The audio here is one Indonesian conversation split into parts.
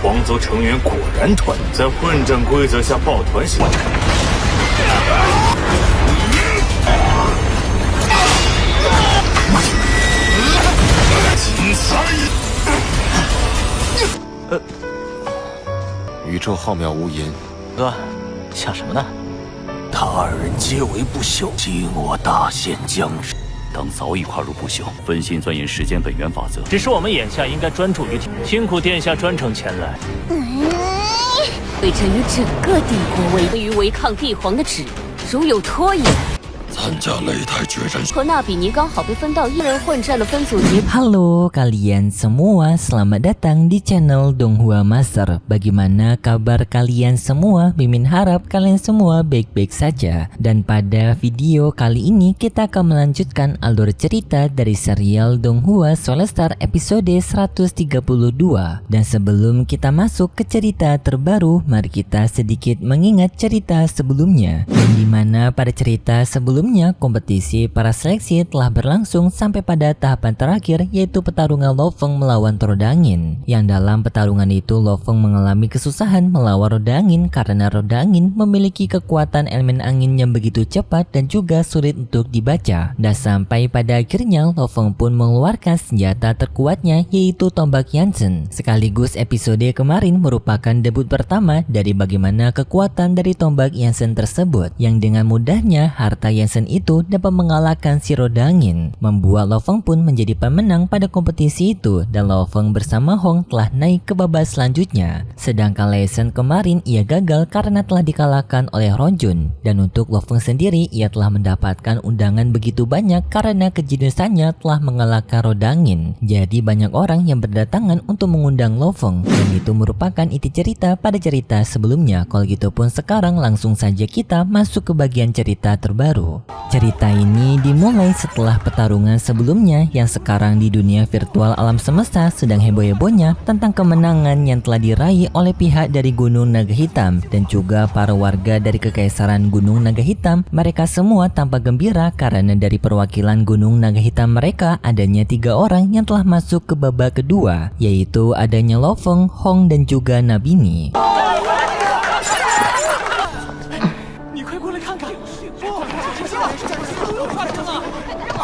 皇族成员果然团在混战规则下抱团行动。金三宇宙浩渺无垠。哥，想什么呢？他二人皆为不朽，今我大限将至。当早已跨入不朽，分心钻研时间本源法则。只是我们眼下应该专注于辛苦殿下专程前来。对朕与整个帝国于违抗帝皇的旨，如有拖延，参加擂台决战。和纳比尼刚好被分到一人混战的分组结。Halo kalian semua, selamat datang di channel Donghua Master. Bagaimana kabar kalian semua? Mimin harap kalian semua baik-baik saja. Dan pada video kali ini kita akan melanjutkan alur cerita dari serial Donghua Soulstar episode 132. Dan sebelum kita masuk ke cerita terbaru, mari kita sedikit mengingat cerita sebelumnya. Yang dimana pada cerita sebelumnya kompetisi para seleksi telah berlangsung sampai pada tahapan terakhir, yaitu pertarungan Lo Feng melawan roda angin. Yang dalam pertarungan itu Lo Feng mengalami kesusahan melawan roda angin karena roda angin memiliki kekuatan elemen angin yang begitu cepat dan juga sulit untuk dibaca. Dan sampai pada akhirnya Lo Feng pun mengeluarkan senjata terkuatnya, yaitu tombak Yansen. Sekaligus episode kemarin merupakan debut pertama dari bagaimana kekuatan dari tombak Yansen tersebut, yang dengan mudahnya harta Yansen itu dapat mengalahkan si roda angin, membuat Lo Feng pun menjadi pemenang pada kompetisi itu, dan Lo Feng bersama Hong telah naik ke babak selanjutnya. Sedangkan Lei Shen kemarin ia gagal karena telah dikalahkan oleh Ron Jun, dan untuk Lo Feng sendiri ia telah mendapatkan undangan begitu banyak karena kejeniusannya telah mengalahkan roda angin. Jadi banyak orang yang berdatangan untuk mengundang Lo Feng, dan itu merupakan inti cerita pada cerita sebelumnya. Kalau gitu pun sekarang langsung saja kita masuk ke bagian cerita terbaru. Cerita ini dimulai setelah pertarungan sebelumnya yang sekarang di dunia virtual alam semesta sedang heboh-hebohnya tentang kemenangan yang telah diraih oleh pihak dari Gunung Naga Hitam dan juga para warga dari Kekaisaran Gunung Naga Hitam. Mereka semua tampak gembira karena dari perwakilan Gunung Naga Hitam mereka adanya 3 orang yang telah masuk ke babak kedua, yaitu adanya Lo Feng, Hong dan juga Nabini.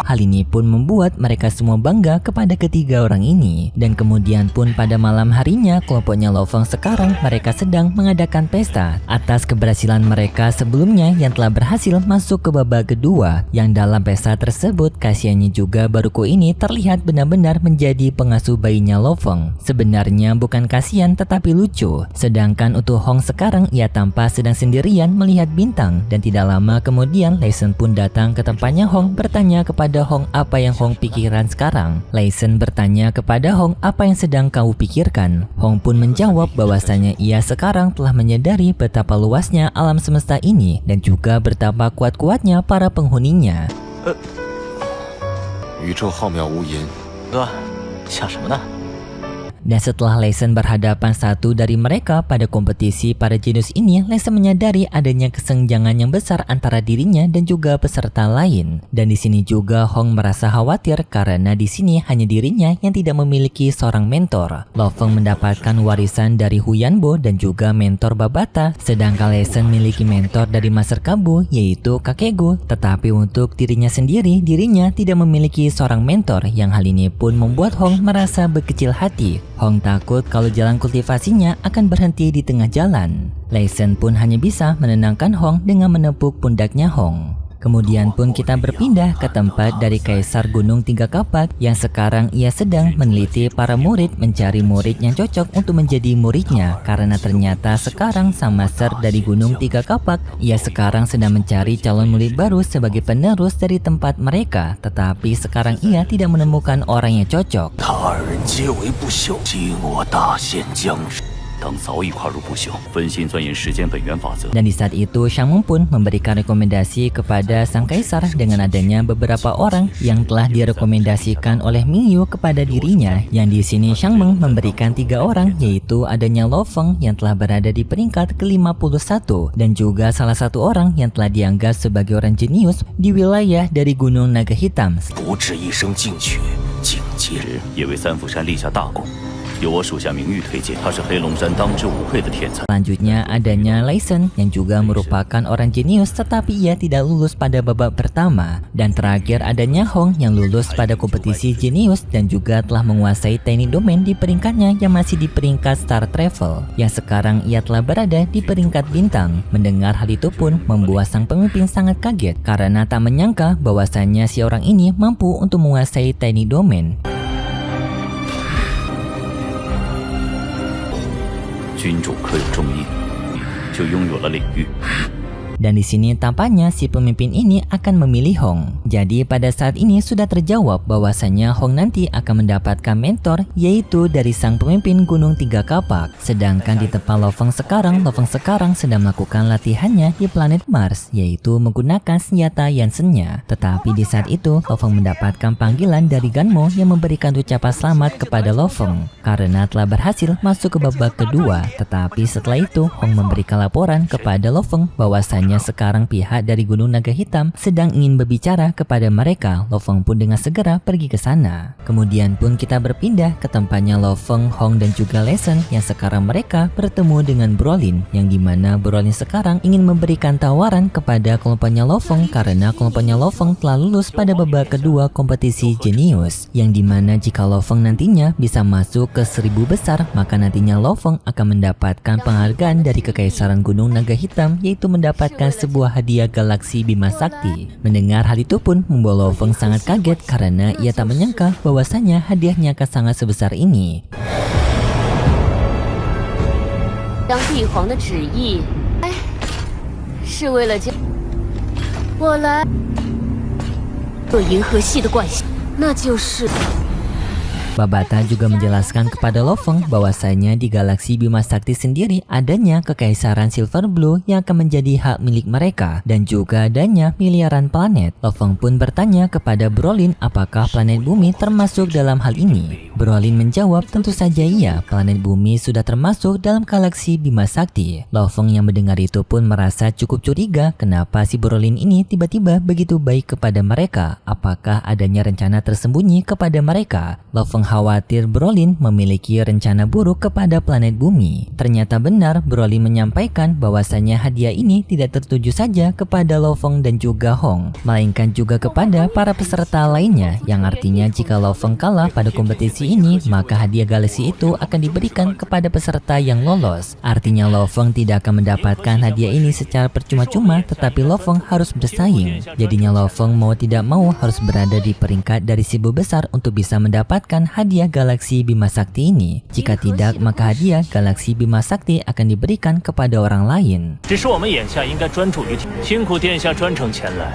Hal ini pun membuat mereka semua bangga kepada ketiga orang ini. Dan kemudian pun pada malam harinya kelompoknya Lo Feng sekarang mereka sedang mengadakan pesta atas keberhasilan mereka sebelumnya yang telah berhasil masuk ke babak kedua. Yang dalam pesta tersebut kasihannya juga Baruko ini terlihat benar-benar menjadi pengasuh bayinya Lo Feng. Sebenarnya bukan kasihan tetapi lucu. Sedangkan untuk Hong sekarang ia tampak sedang sendirian melihat bintang, dan tidak lama kemudian Lei Shen pun datang ke tempatnya Hong bertanya kepada Hong apa yang Hong pikirkan sekarang. Lei Shen bertanya kepada Hong apa yang sedang kau pikirkan. Hong pun menjawab bahwasanya ia sekarang telah menyadari betapa luasnya alam semesta ini dan juga betapa kuat-kuatnya para penghuninya. 宇宙浩渺无垠。哥，想什么呢？ Dan setelah Lei Shen berhadapan satu dari mereka pada kompetisi para jenius ini, Lei Shen menyadari adanya kesenjangan yang besar antara dirinya dan juga peserta lain. Dan di sini juga Hong merasa khawatir karena di sini hanya dirinya yang tidak memiliki seorang mentor. Lo Feng mendapatkan warisan dari Hu Yanbo dan juga mentor Babata, sedangkan Lei Shen memiliki mentor dari Master Kabu yaitu Kakegu. Tetapi untuk dirinya sendiri, dirinya tidak memiliki seorang mentor, yang hal ini pun membuat Hong merasa berkecil hati. Hong takut kalau jalan kultivasinya akan berhenti di tengah jalan. Lei Shen pun hanya bisa menenangkan Hong dengan menepuk pundaknya Hong. Kemudian pun kita berpindah ke tempat dari Kaisar Gunung Tiga Kapak yang sekarang ia sedang meneliti para murid, mencari murid yang cocok untuk menjadi muridnya, karena ternyata sekarang sang master dari Gunung Tiga Kapak ia sekarang sedang mencari calon murid baru sebagai penerus dari tempat mereka, tetapi sekarang ia tidak menemukan orang yang cocok. 他二人皆为不朽，今我大限将至。 当早已跨入不朽，分心钻研时间本源法则。 Dan di saat itu Shang Meng pun memberikan rekomendasi kepada sang kaisar dengan adanya beberapa orang yang telah direkomendasikan oleh Mingyu kepada dirinya. Yang di sini Shang Meng memberikan 3 orang, yaitu adanya Lo Feng yang telah berada di peringkat ke-51 dan juga salah satu orang yang telah dianggap sebagai orang jenius di wilayah dari Gunung Naga Hitam. 不至一生进取，境界其人，也为三府山立下大功。有我属下名誉推荐，他是黑龙山当之无愧的天才。 Selanjutnya adanya Leisen yang juga merupakan orang jenius tetapi ia tidak lulus pada babak pertama. Dan terakhir adanya Hong yang lulus pada kompetisi jenius dan juga telah menguasai teknik domain di peringkatnya yang masih di peringkat Star Travel. Yang sekarang ia telah berada di peringkat bintang. Mendengar hal itu pun membuat sang pemimpin sangat kaget karena tak menyangka bahwasannya si orang ini mampu untuk menguasai teknik domain. 君主可有中意，就拥有了领域。 Dan di sini tampaknya si pemimpin ini akan memilih Hong. Jadi pada saat ini sudah terjawab bahwasannya Hong nanti akan mendapatkan mentor yaitu dari sang pemimpin Gunung Tiga Kapak. Sedangkan di tempat Lo Feng sekarang sedang melakukan latihannya di planet Mars yaitu menggunakan senjata Yansen-nya. Tetapi di saat itu Lo Feng mendapatkan panggilan dari Ganmo yang memberikan ucapan selamat kepada Lo Feng karena telah berhasil masuk ke babak kedua. Tetapi setelah itu Hong memberikan laporan kepada Lo Feng bahwasannya sekarang pihak dari Gunung Naga Hitam sedang ingin berbicara kepada mereka. Lo Feng pun dengan segera pergi ke sana. Kemudian pun kita berpindah ke tempatnya Lo Feng, Hong dan juga Leisen yang sekarang mereka bertemu dengan Brolin yang dimana Brolin sekarang ingin memberikan tawaran kepada kelompoknya Lo Feng karena kelompoknya Lo Feng telah lulus pada babak kedua kompetisi jenius yang dimana jika Lo Feng nantinya bisa masuk ke 1000 besar maka nantinya Lo Feng akan mendapatkan penghargaan dari Kekaisaran Gunung Naga Hitam yaitu mendapatkan sebuah hadiah galaksi Bima Sakti. Mendengar hal itu pun membuat Lo Feng sangat kaget karena ia tak menyangka bahwasannya hadiahnya akan sangat sebesar ini. 当帝皇的旨意，是为了我来做银河系的惯性，那就是。 Babata juga menjelaskan kepada Lo Feng bahwasanya di galaksi Bima Sakti sendiri adanya Kekaisaran Silver Blue yang akan menjadi hak milik mereka dan juga adanya miliaran planet. Lo Feng pun bertanya kepada Brolin apakah planet bumi termasuk dalam hal ini. Brolin menjawab tentu saja iya, planet bumi sudah termasuk dalam galaksi Bima Sakti. Lo Feng yang mendengar itu pun merasa cukup curiga kenapa si Brolin ini tiba-tiba begitu baik kepada mereka. Apakah adanya rencana tersembunyi kepada mereka? Lo Feng khawatir Brolin memiliki rencana buruk kepada planet bumi. Ternyata benar Brolin menyampaikan bahwasannya hadiah ini tidak tertuju saja kepada Lo Feng dan juga Hong, melainkan juga kepada para peserta lainnya, yang artinya jika Lo Feng kalah pada kompetisi ini, maka hadiah galaksi itu akan diberikan kepada peserta yang lolos. Artinya Lo Feng tidak akan mendapatkan hadiah ini secara percuma-cuma, tetapi Lo Feng harus bersaing. Jadinya Lo Feng mau tidak mau harus berada di peringkat dari 1000 besar untuk bisa mendapatkan hadiah galaksi Bima Sakti ini. Jika tidak, maka hadiah galaksi Bima Sakti akan diberikan kepada orang lain. 只是我们眼下应该专注于辛苦殿下专程前来。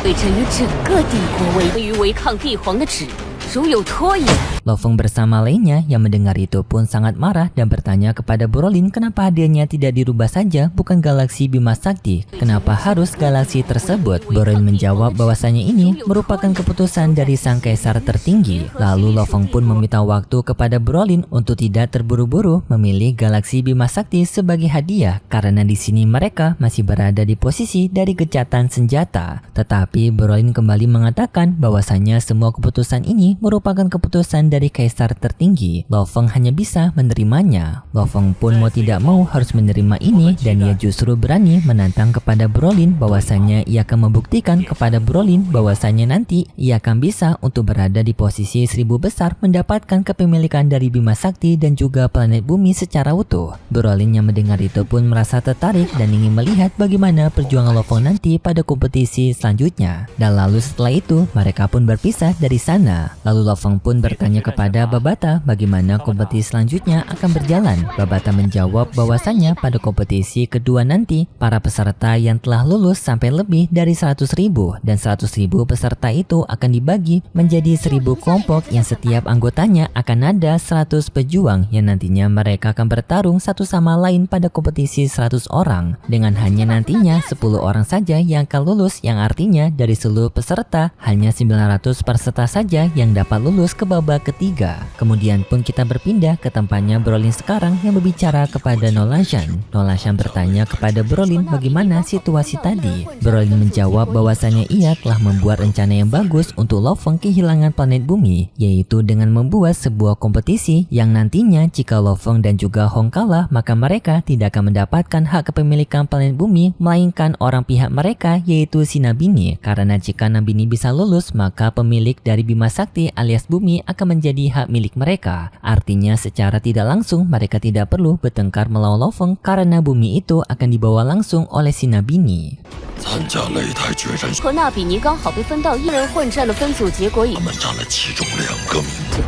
对臣与整个帝国于违抗帝皇的旨，如有拖延。 Lo Feng bersama lainnya yang mendengar itu pun sangat marah dan bertanya kepada Brolin kenapa hadiahnya tidak dirubah saja bukan galaksi Bima Sakti, kenapa harus galaksi tersebut. Brolin menjawab bahwasanya ini merupakan keputusan dari sang kaisar tertinggi. Lalu Lo Feng pun meminta waktu kepada Brolin untuk tidak terburu-buru memilih galaksi Bima Sakti sebagai hadiah karena di sini mereka masih berada di posisi dari gencatan senjata. Tetapi Brolin kembali mengatakan bahwasanya semua keputusan ini merupakan keputusan dari kaisar tertinggi. Lo Feng hanya bisa menerimanya. Lo Feng pun mau tidak mau harus menerima ini dan ia justru berani menantang kepada Brolin bahwasanya ia akan membuktikan kepada Brolin bahwasanya nanti ia akan bisa untuk berada di posisi 1000 besar mendapatkan kepemilikan dari Bima Sakti dan juga planet bumi secara utuh. Brolin yang mendengar itu pun merasa tertarik dan ingin melihat bagaimana perjuangan Lo Feng nanti pada kompetisi selanjutnya. Dan lalu setelah itu mereka pun berpisah dari sana. Lalu Lo Feng pun bertanya kepada Babata bagaimana kompetisi selanjutnya akan berjalan. Babata menjawab bahwasannya pada kompetisi kedua nanti para peserta yang telah lulus sampai lebih dari 100.000 dan 100.000 peserta itu akan dibagi menjadi 1000 kelompok yang setiap anggotanya akan ada 100 pejuang yang nantinya mereka akan bertarung satu sama lain pada kompetisi 100 orang dengan hanya nantinya 10 orang saja yang akan lulus, yang artinya dari seluruh peserta hanya 900 peserta saja yang dapat lulus ke babak ketiga. ketiga. Kemudian pun kita berpindah ke tempatnya Brolin sekarang yang berbicara kepada Nolashan. Nolashan bertanya kepada Brolin bagaimana situasi tadi. Brolin menjawab bahwasanya ia telah membuat rencana yang bagus untuk Lo Feng kehilangan planet bumi, yaitu dengan membuat sebuah kompetisi yang nantinya jika Lo Feng dan juga Hong kalah, maka mereka tidak akan mendapatkan hak kepemilikan planet bumi, melainkan orang pihak mereka yaitu si Nabini. Karena jika Nabini bisa lulus, maka pemilik dari Bima Sakti alias bumi akan menjadi hak milik mereka. Artinya secara tidak langsung mereka tidak perlu bertengkar melawan Lo Feng karena bumi itu akan dibawa langsung oleh si Nabini. 参加擂台决战， 和纳比尼刚好被分到一人混战的分组结果以， 他们占了其中2个名额。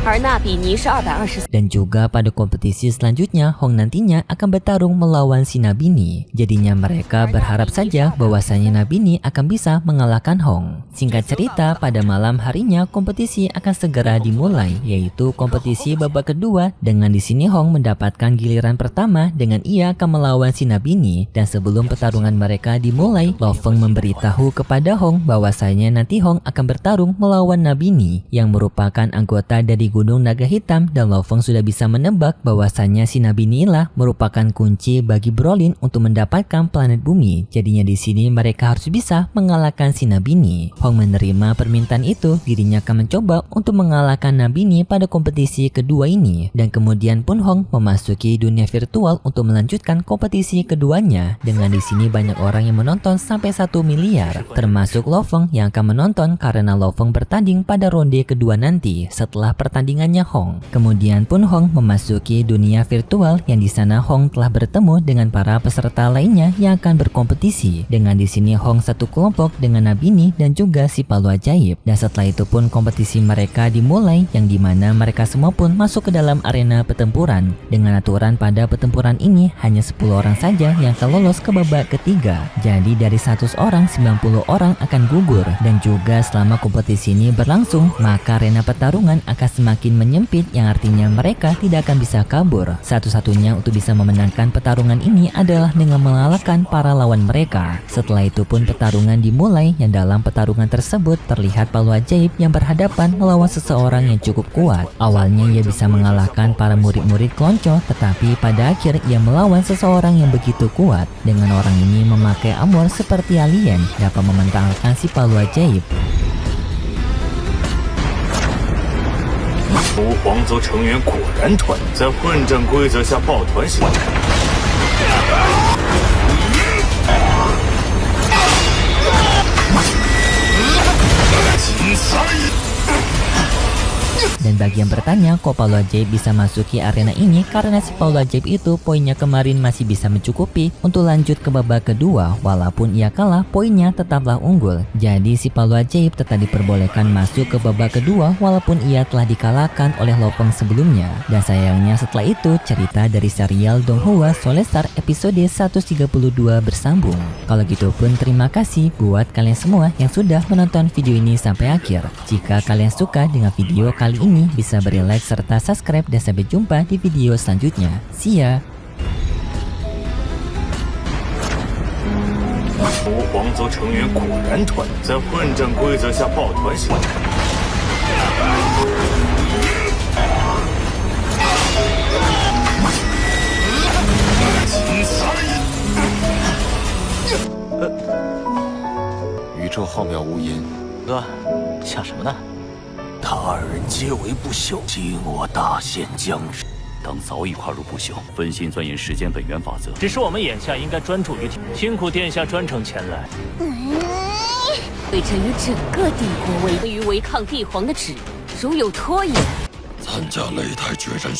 而纳比尼是224。 Dan juga pada kompetisi selanjutnya Hong nantinya akan bertarung melawan si Nabini. Jadinya mereka berharap saja bahwasanya Nabini akan bisa mengalahkan Hong. Singkat cerita, pada malam harinya kompetisi akan segera dimulai, yaitu kompetisi babak kedua dengan di sini Hong mendapatkan giliran pertama dengan ia akan melawan si Nabini. Dan sebelum pertarungan mereka dimulai, Lo Feng memberitahu kepada Hong bahwasanya nanti Hong akan bertarung melawan Nabini yang merupakan anggota dari Gunung Naga Hitam, dan Lo Feng sudah bisa menebak bahwasanya si Nabini lah merupakan kunci bagi Brolin untuk mendapatkan planet bumi. Jadinya di sini mereka harus bisa mengalahkan si Nabini. Hong menerima permintaan itu, dirinya akan mencoba untuk mengalahkan Nabini pada kompetisi kedua ini. Dan kemudian pun Hong memasuki dunia virtual untuk melanjutkan kompetisi keduanya. Dengan di sini banyak orang yang menonton sampai 1 miliar, termasuk Lo Feng yang akan menonton karena Lo Feng bertanding pada ronde kedua nanti setelah pertandingannya Hong. Kemudian pun Hong memasuki dunia virtual yang di sana Hong telah bertemu dengan para peserta lainnya yang akan berkompetisi. Dengan di sini Hong satu kelompok dengan Nabini dan juga si Palu Ajaib. Dan setelah itu pun kompetisi mereka dimulai yang dimana mereka semua pun masuk ke dalam arena pertempuran. Dengan aturan pada pertempuran ini hanya 10 orang saja yang akan lolos ke babak ketiga. Jadi dari 100 orang 90 orang akan gugur. Dan juga selama kompetisi ini berlangsung, maka arena pertarungan akan semakin menyempit yang artinya mereka tidak akan bisa kabur. Satu-satunya untuk bisa memenangkan pertarungan ini adalah dengan mengalahkan para lawan mereka. Setelah itu pun pertarungan dimulai yang dalam pertarungan tersebut terlihat Palu Ajaib yang berhadapan melawan seseorang yang cukup kuat. Awalnya ia bisa mengalahkan para murid-murid Klonco, tetapi pada akhir ia melawan seseorang yang begitu kuat. Dengan orang ini memakai armor seperti alien dapat mementalkan si Palu Ajaib. 吾皇族成员果然团在混战规则下抱团行动。Dan bagi yang bertanya kok Palu Ajaib bisa masuki arena ini, karena si Palu Ajaib itu poinnya kemarin masih bisa mencukupi untuk lanjut ke babak kedua. Walaupun ia kalah, poinnya tetaplah unggul. Jadi si Palu Ajaib tetap diperbolehkan masuk ke babak kedua walaupun ia telah dikalahkan oleh Lo Feng sebelumnya. Dan sayangnya setelah itu cerita dari serial Donghua Soulstar episode 132 bersambung. Kalau gitu pun terima kasih buat kalian semua yang sudah menonton video ini sampai akhir. Jika kalian suka dengan video kali ini, bisa beri like serta subscribe dan sampai jumpa di video selanjutnya. See ya! 吾皇族成员果然团在混战规则下抱团行动。宇宙浩渺无垠，哥，想什么呢？他2人皆为不朽，今我大限将至。 当早已跨入不朽，分心钻研时间本源法则。只是我们眼下应该专注于辛苦殿下专程前来。对朕与整个帝国违抗帝皇的旨意，如有拖延，参加擂台决战。